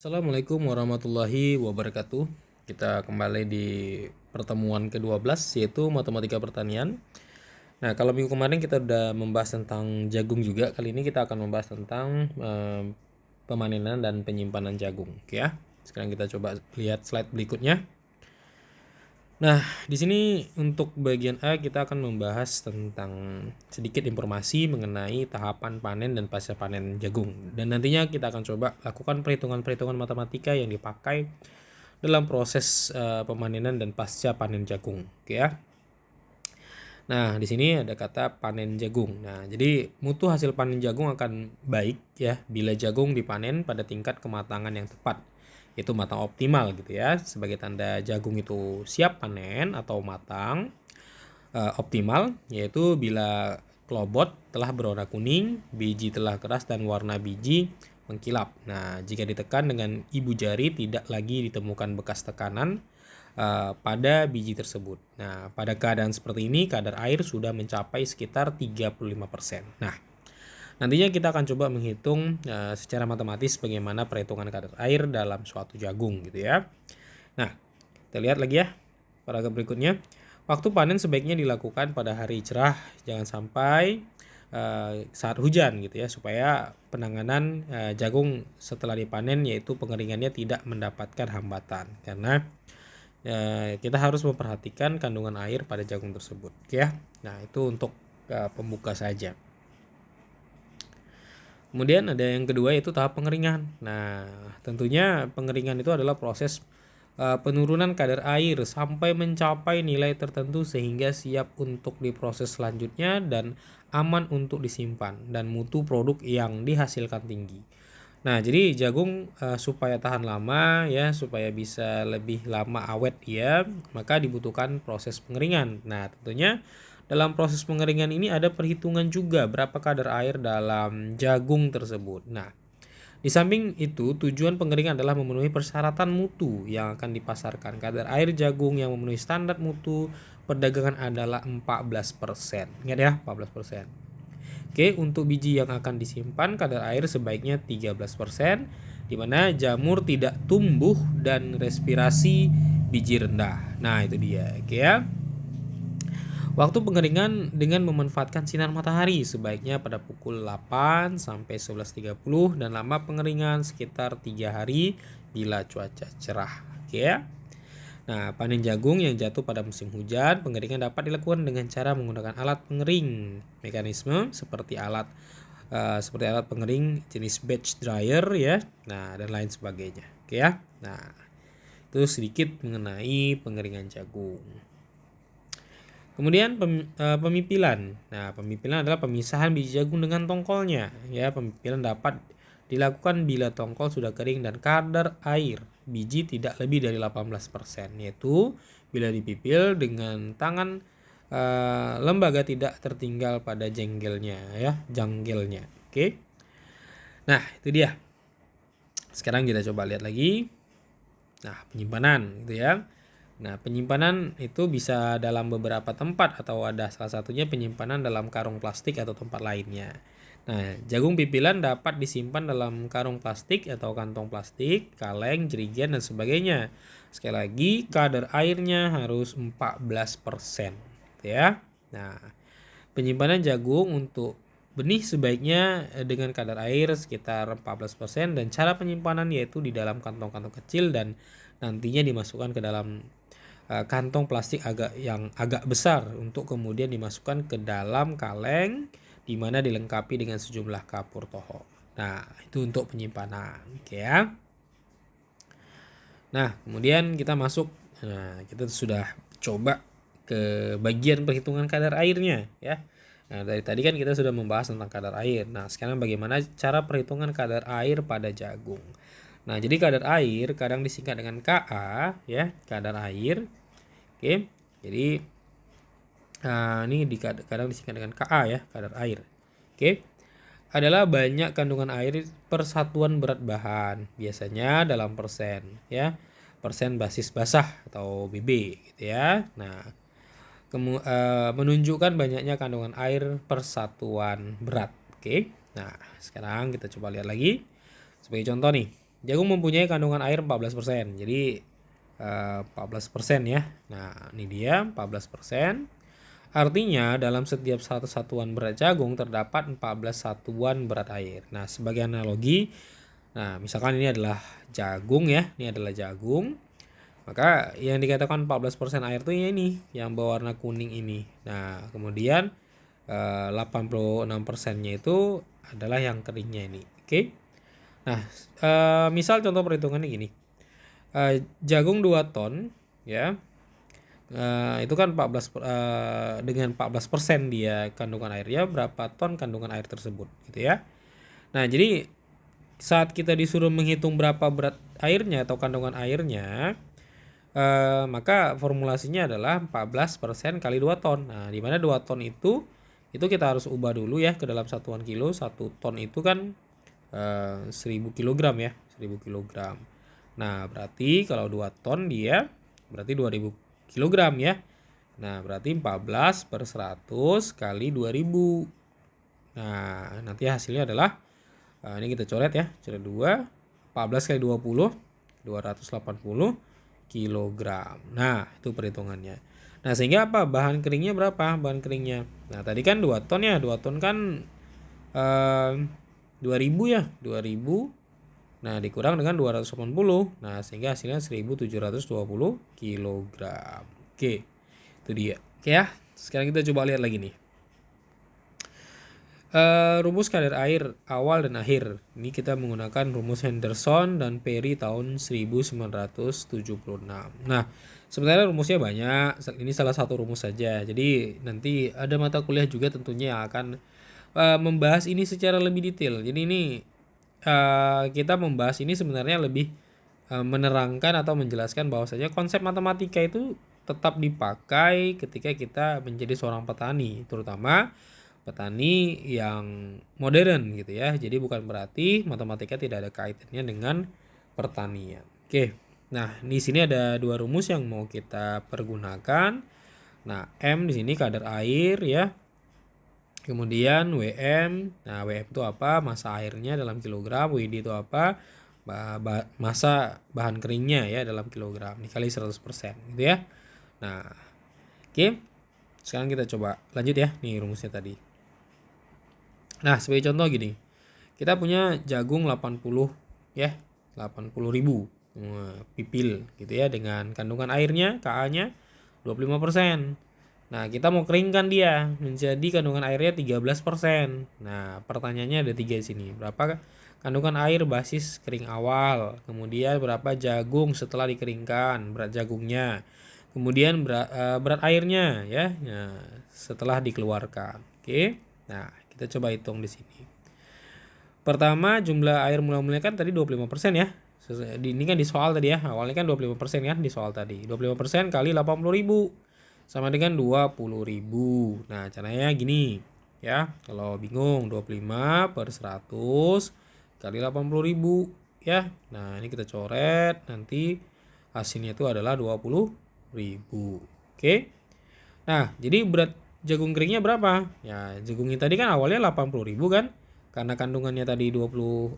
Assalamualaikum warahmatullahi wabarakatuh. Kita kembali di pertemuan ke-12 yaitu matematika pertanian. Nah, kalau minggu kemarin kita udah membahas tentang jagung juga, kali ini kita akan membahas tentang pemanenan dan penyimpanan jagung, oke ya. Sekarang kita coba lihat slide berikutnya. Nah, di sini untuk bagian A kita akan membahas tentang sedikit informasi mengenai tahapan panen dan pasca panen jagung. Dan nantinya kita akan coba lakukan perhitungan-perhitungan matematika yang dipakai dalam proses pemanenan dan pasca panen jagung, oke ya. Nah, di sini ada kata panen jagung. Nah, jadi mutu hasil panen jagung akan baik ya bila jagung dipanen pada tingkat kematangan yang tepat. Itu matang optimal gitu ya. Sebagai tanda jagung itu siap panen atau matang optimal yaitu bila klobot telah berwarna kuning, biji telah keras dan warna biji mengkilap. Nah, jika ditekan dengan ibu jari tidak lagi ditemukan bekas tekanan pada biji tersebut. Nah, pada keadaan seperti ini kadar air sudah mencapai sekitar 35%. Nah, nantinya kita akan coba menghitung secara matematis bagaimana perhitungan kadar air dalam suatu jagung gitu ya. Nah, kita lihat lagi ya paragraf berikutnya. Waktu panen sebaiknya dilakukan pada hari cerah, jangan sampai saat hujan gitu ya, supaya penanganan jagung setelah dipanen yaitu pengeringannya tidak mendapatkan hambatan. Karena kita harus memperhatikan kandungan air pada jagung tersebut ya. Nah, itu untuk pembuka saja. Kemudian ada yang kedua yaitu tahap pengeringan. Nah, tentunya pengeringan itu adalah proses penurunan kadar air sampai mencapai nilai tertentu sehingga siap untuk diproses selanjutnya dan aman untuk disimpan dan mutu produk yang dihasilkan tinggi. Nah, jadi jagung supaya tahan lama ya, supaya bisa lebih lama awet ya, maka dibutuhkan proses pengeringan. Nah, tentunya dalam proses pengeringan ini ada perhitungan juga berapa kadar air dalam jagung tersebut. Nah, di samping itu tujuan pengeringan adalah memenuhi persyaratan mutu yang akan dipasarkan. Kadar air jagung yang memenuhi standar mutu perdagangan adalah 14%. Ingat ya, 14%. Oke, untuk biji yang akan disimpan kadar air sebaiknya 13%, di mana jamur tidak tumbuh dan respirasi biji rendah. Nah, itu dia, oke ya. Waktu pengeringan dengan memanfaatkan sinar matahari sebaiknya pada pukul 8 sampai 11.30 dan lama pengeringan sekitar 3 hari bila cuaca cerah. Oke ya. Nah, panen jagung yang jatuh pada musim hujan, pengeringan dapat dilakukan dengan cara menggunakan alat pengering. Mekanisme seperti alat pengering jenis batch dryer ya. Nah, dan lain sebagainya. Oke ya. Nah, itu sedikit mengenai pengeringan jagung. Kemudian pemipilan. Nah, pemipilan adalah pemisahan biji jagung dengan tongkolnya. Ya, pemipilan dapat dilakukan bila tongkol sudah kering dan kadar air biji tidak lebih dari 18%, yaitu bila dipipil dengan tangan lembaga tidak tertinggal pada jenggelnya ya, janggelnya. Oke. Nah, itu dia. Sekarang kita coba lihat lagi. Nah, penyimpanan gitu ya. Nah, penyimpanan itu bisa dalam beberapa tempat atau ada salah satunya penyimpanan dalam karung plastik atau tempat lainnya. Nah, jagung pipilan dapat disimpan dalam karung plastik atau kantong plastik, kaleng, jerigen, dan sebagainya. Sekali lagi, kadar airnya harus 14%. Gitu ya. Nah, penyimpanan jagung untuk benih sebaiknya dengan kadar air sekitar 14% dan cara penyimpanan yaitu di dalam kantong-kantong kecil dan nantinya dimasukkan ke dalam kantong plastik yang agak besar untuk kemudian dimasukkan ke dalam kaleng di mana dilengkapi dengan sejumlah kapur toho. Nah, itu untuk penyimpanan, oke ya. Nah, kemudian kita masuk. Nah, kita sudah coba ke bagian perhitungan kadar airnya ya. Nah, dari tadi kan kita sudah membahas tentang kadar air. Nah, sekarang bagaimana cara perhitungan kadar air pada jagung. Nah, jadi kadar air kadang disingkat dengan Ka ya, kadar air. Oke. Jadi ini kadang disingkat dengan Ka ya, kadar air. Oke. Adalah banyak kandungan air per satuan berat bahan, biasanya dalam persen ya. Persen basis basah atau BB gitu ya. Nah, menunjukkan banyaknya kandungan air per satuan berat. Oke. Nah, sekarang kita coba lihat lagi. Sebagai contoh nih, jagung mempunyai kandungan air 14%. Jadi 14% ya. Nah, ini dia 14%. Artinya dalam setiap 100 satuan berat jagung terdapat 14 satuan berat air. Nah, sebagai analogi, nah misalkan ini adalah jagung ya, ini adalah jagung. Maka yang dikatakan 14% air tuh ya ini, yang berwarna kuning ini. Nah, kemudian 86%-nya itu adalah yang keringnya ini. Oke. Nah, misal contoh perhitungannya gini. Jagung 2 ton ya. Itu kan 14 dengan 14% dia kandungan airnya, berapa ton kandungan air tersebut gitu ya. Nah, jadi saat kita disuruh menghitung berapa berat airnya atau kandungan airnya, maka formulasinya adalah 14% kali 2 ton. Nah, di mana 2 ton itu kita harus ubah dulu ya ke dalam satuan kilo. 1 ton itu kan 1000 kg ya, 1000 kg. Nah, berarti kalau 2 ton dia berarti 2000 kg ya. Nah, berarti 14 per 100 kali 2000. Nah, nanti hasilnya adalah ini kita coret ya, coret 2, 14 kali 20, 280 kilogram. Nah, itu perhitungannya. Nah, sehingga apa? Bahan keringnya berapa? Bahan keringnya. Nah, tadi kan 2 ton ya. 2 ton kan 2000 ya. 2000. Nah, dikurang dengan 280. Nah, sehingga hasilnya 1720 kilogram. Oke. Itu dia. Oke ya. Sekarang kita coba lihat lagi nih. Rumus kadar air awal dan akhir. Ini kita menggunakan rumus Henderson dan Perry tahun 1976. Nah, sebenarnya rumusnya banyak. Ini salah satu rumus saja. Jadi nanti ada mata kuliah juga tentunya yang akan membahas ini secara lebih detail. Jadi ini kita membahas ini sebenarnya lebih menerangkan atau menjelaskan bahwasanya konsep matematika itu tetap dipakai ketika kita menjadi seorang petani, terutama petani yang modern gitu ya. Jadi bukan berarti matematika tidak ada kaitannya dengan pertanian. Oke. Nah, di sini ada 2 rumus yang mau kita pergunakan. Nah, M di sini kadar air ya. Kemudian WM. Nah, WM itu apa? Massa airnya dalam kilogram. WD itu apa? Massa bahan keringnya ya dalam kilogram. Dikali 100% gitu ya. Nah, oke. Sekarang kita coba lanjut ya. Nih rumusnya tadi. Nah, sebagai contoh gini. Kita punya jagung 80 ya. 80.000 pipil gitu ya, dengan kandungan airnya Ka-nya 25%. Nah, kita mau keringkan dia menjadi kandungan airnya 13%. Nah, pertanyaannya ada 3 di sini. Berapa kandungan air basis kering awal? Kemudian berapa jagung setelah dikeringkan, berat jagungnya. Kemudian berat airnya ya, nah, setelah dikeluarkan. Oke. Nah, kita coba hitung di sini. Pertama, jumlah air mula-mulanya kan tadi 25% ya. Ini kan di soal tadi ya. Awalnya kan 25% kan di soal tadi. 25% kali 80.000 sama dengan 20.000. Nah, caranya gini ya. Kalau bingung, 25 per 100 kali 80.000 ya. Nah, ini kita coret, nanti hasilnya itu adalah 20.000. Oke. Nah, jadi berat jagung keringnya berapa? Ya, jagungnya tadi kan awalnya 80.000 kan? Karena kandungannya tadi 20.000,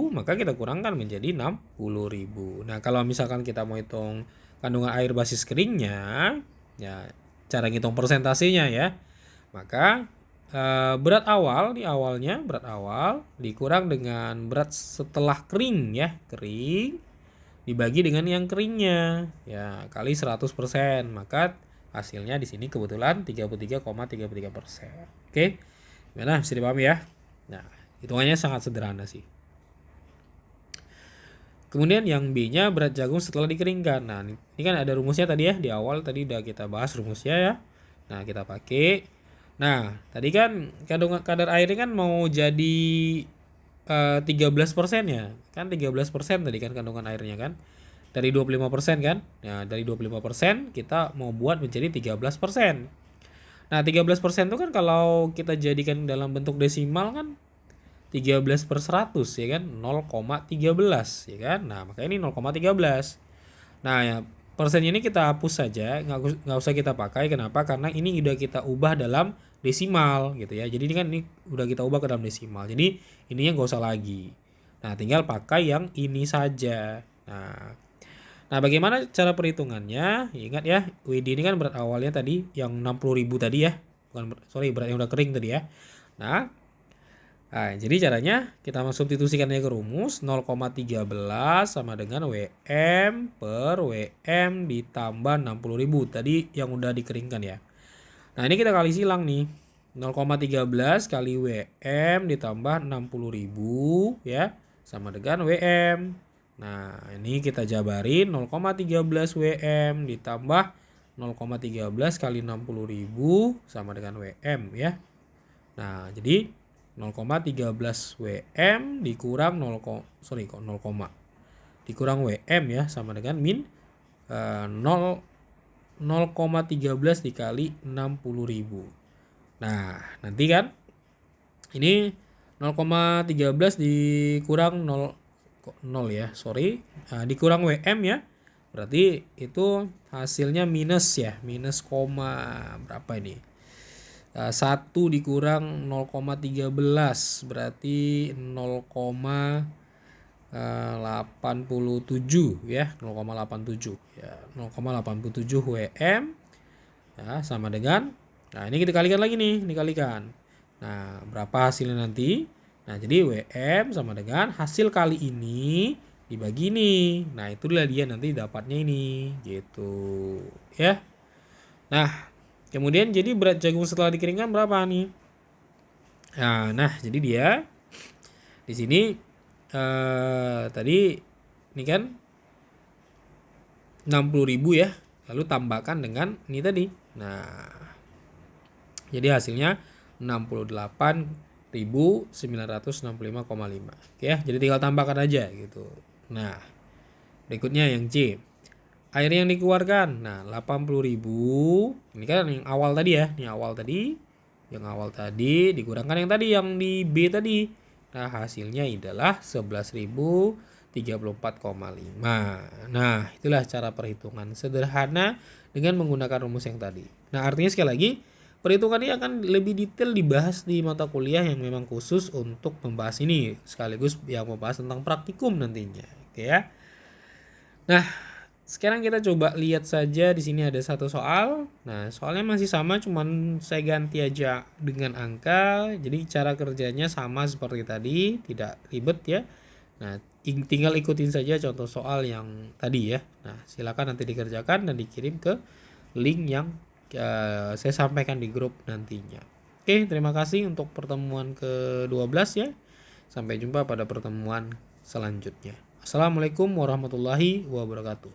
maka kita kurangkan menjadi 60.000. Nah, kalau misalkan kita mau hitung kandungan air basis keringnya, ya cara ngitung persentasenya ya. Maka berat awal di awalnya, berat awal dikurang dengan berat setelah kering ya, kering dibagi dengan yang keringnya ya, kali 100%. Maka hasilnya di sini kebetulan 33,33%. Oke. Gimana, bisa dipahami ya? Nah, hitungannya sangat sederhana sih. Kemudian yang B-nya berat jagung setelah dikeringkan. Nah, ini kan ada rumusnya tadi ya. Di awal tadi udah kita bahas rumusnya ya. Nah, kita pakai. Nah, tadi kan kandungan kadar airnya kan mau jadi 13% ya. Kan 13% tadi kan kandungan airnya kan. Dari 25% kan. Nah, dari 25% kita mau buat menjadi 13%. Nah, 13% itu kan kalau kita jadikan dalam bentuk desimal kan 13 per 100 ya kan, 0,13 ya kan. Nah, maka ini 0,13. Nah, ya, persen ini kita hapus saja, nggak usah kita pakai. Kenapa? Karena ini udah kita ubah dalam desimal gitu ya. Jadi ini kan ini udah kita ubah ke dalam desimal. Jadi ininya nggak usah lagi. Nah, tinggal pakai yang ini saja. Nah, bagaimana cara perhitungannya? Ingat ya, WD ini kan berat awalnya tadi yang 60.000 tadi ya. Bukan berat yang udah kering tadi ya. Nah, jadi caranya kita substitusikan aja ke rumus 0,13 sama dengan WM per WM ditambah 60.000 tadi yang udah dikeringkan ya. Nah, ini kita kali silang nih. 0,13 kali WM ditambah 60.000 ya sama dengan WM. Nah, ini kita jabarin 0,13 WM ditambah 0,13 kali 60.000 sama dengan WM ya. Nah, jadi 0,13 WM dikurang 0, dikurang WM ya sama dengan min 0,13 dikali 60.000. Nah, nanti kan ini 0,13 dikurang 0 ya, dikurang WM ya. Berarti itu hasilnya minus ya, minus berapa ini? 1 dikurang 0,13 berarti 0,87 ya, 0,87 ya, 0,87 WM ya, sama dengan, nah ini kita kalikan lagi nih, dikalikan. Nah, berapa hasilnya nanti? Nah, jadi WM sama dengan hasil kali ini dibagi ini. Nah, itulah dia nanti dapatnya ini gitu ya. Nah, kemudian jadi berat jagung setelah dikeringkan berapa nih? Nah, jadi dia di sini tadi ini kan 60.000 ya, lalu tambahkan dengan ini tadi. Nah, jadi hasilnya 68.965,5 ya. Jadi tinggal tambahkan aja gitu. Nah, berikutnya yang C. Air yang dikeluarkan. Nah, 80.000. Ini kan yang awal tadi ya. Yang awal tadi dikurangkan yang tadi yang di B tadi. Nah, hasilnya adalah 11.034,5. Nah, itulah cara perhitungan sederhana dengan menggunakan rumus yang tadi. Nah, artinya sekali lagi, perhitungan ini akan lebih detail dibahas di mata kuliah yang memang khusus untuk membahas ini, sekaligus yang membahas tentang praktikum nantinya. Oke ya. Nah, sekarang kita coba lihat saja di sini ada satu soal. Nah, soalnya masih sama, cuman saya ganti aja dengan angka. Jadi cara kerjanya sama seperti tadi, tidak ribet ya. Nah, tinggal ikutin saja contoh soal yang tadi ya. Nah, silakan nanti dikerjakan dan dikirim ke link yang saya sampaikan di grup nantinya. Oke, terima kasih untuk pertemuan ke-12 ya. Sampai jumpa pada pertemuan selanjutnya. Assalamualaikum warahmatullahi wabarakatuh.